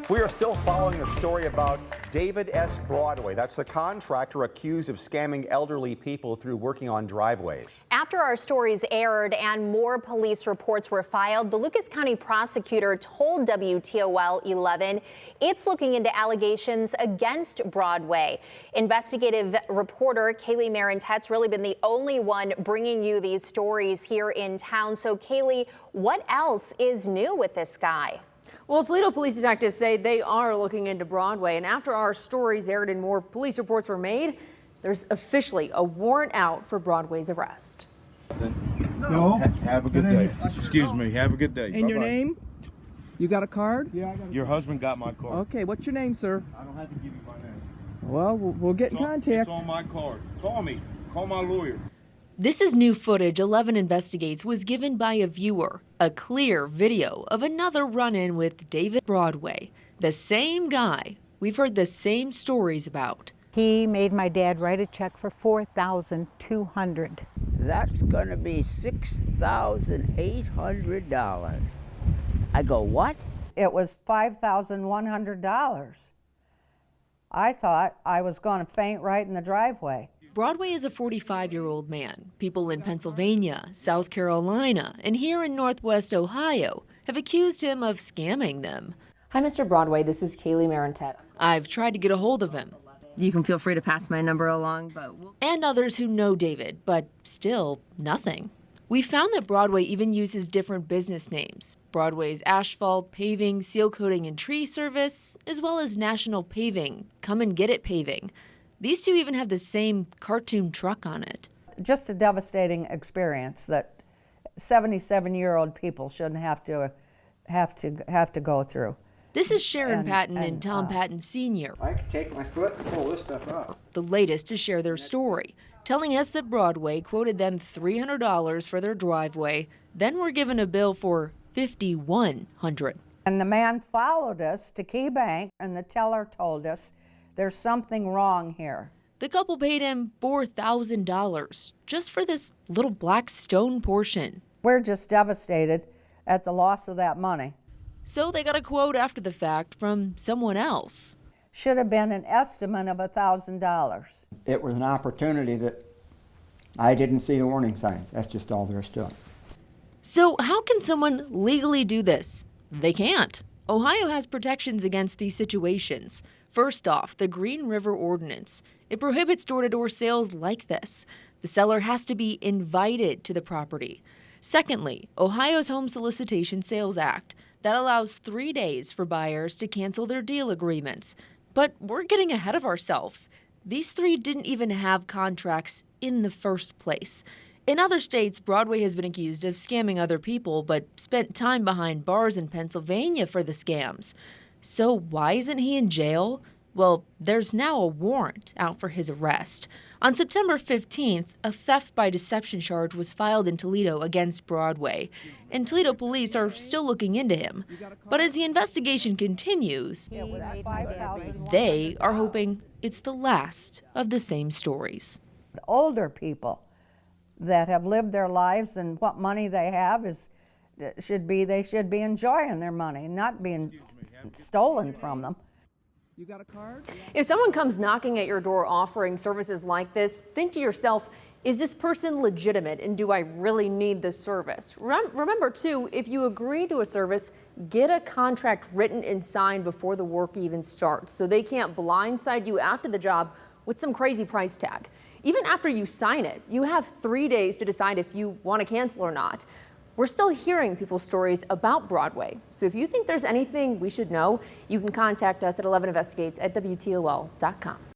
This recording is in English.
We are still following the story about David S. Broadway. That's the contractor accused of scamming elderly people through working on driveways. After our stories aired and more police reports were filed, the Lucas County prosecutor told WTOL 11 it's looking into allegations against Broadway. Investigative reporter Kaylee Marentet's really been the only one bringing you these stories here in town. So Kaylee, what else is new with this guy? Well, Toledo police detectives say they are looking into Broadway, and after our stories aired and more police reports were made, there's officially a warrant out for Broadway's arrest. No. Have a good day. Excuse me. Have a good day. And Bye-bye. your name? You got a card? Yeah, I got your husband got my card. Okay, what's your name, sir? I don't have to give you my name. Well, we'll get in contact. It's on my card. Call me. Call my lawyer. This is new footage 11 Investigates was given by a viewer, a clear video of another run-in with David Broadway, the same guy we've heard the same stories about. He made my dad write a check for $4,200. That's going to be $6,800. I go, what? It was $5,100. I thought I was going to faint right in the driveway. Broadway is a 45-year-old man. People in Pennsylvania, South Carolina, and here in Northwest Ohio have accused him of scamming them. Hi, Mr. Broadway. This is Kaylee Marentet. I've tried to get a hold of him. You can feel free to pass my number along, but and others who know David, but still nothing. We found that Broadway even uses different business names. Broadway's Asphalt, Paving, Seal Coating, and Tree Service, as well as National Paving, Come and Get It Paving. These two even have the same cartoon truck on it. Just a devastating experience that 77-year-old people shouldn't have to go through. This is Sharon Patton and Tom Patton Sr., I could take my foot and pull this stuff up. the latest to share their story, telling us that Broadway quoted them $300 for their driveway, then were given a bill for $5,100. And the man followed us to Key Bank, and the teller told us there's something wrong here. The couple paid him $4,000 just for this little black stone portion. We're just devastated at the loss of that money. So they got a quote after the fact from someone else. Should have been an estimate of $1,000. It was an opportunity that I didn't see the warning signs. That's just all there is to it. So how can someone legally do this? They can't. Ohio has protections against these situations. First off, the Green River Ordinance. It prohibits door-to-door sales like this. The seller has to be invited to the property. Secondly, Ohio's Home Solicitation Sales Act. That allows 3 days for buyers to cancel their deal agreements. But we're getting ahead of ourselves. These three didn't even have contracts in the first place. In other states, Broadway has been accused of scamming other people, but spent time behind bars in Pennsylvania for the scams. So why isn't he in jail? Well, there's now a warrant out for his arrest. On September 15th, a theft by deception charge was filed in Toledo against Broadway, and Toledo police are still looking into him. But as the investigation continues, they are hoping it's the last of the same stories. Older people that have lived their lives and what money they have they should be enjoying their money, not being stolen from them. You got a card? if someone comes knocking at your door offering services like this, think to yourself, is this person legitimate and do I really need this service? Remember too, if you agree to a service, get a contract written and signed before the work even starts so they can't blindside you after the job with some crazy price tag. Even after you sign it, you have 3 days to decide if you want to cancel or not. We're still hearing people's stories about Broadway. So if you think there's anything we should know, you can contact us at 11investigates@WTOL.com.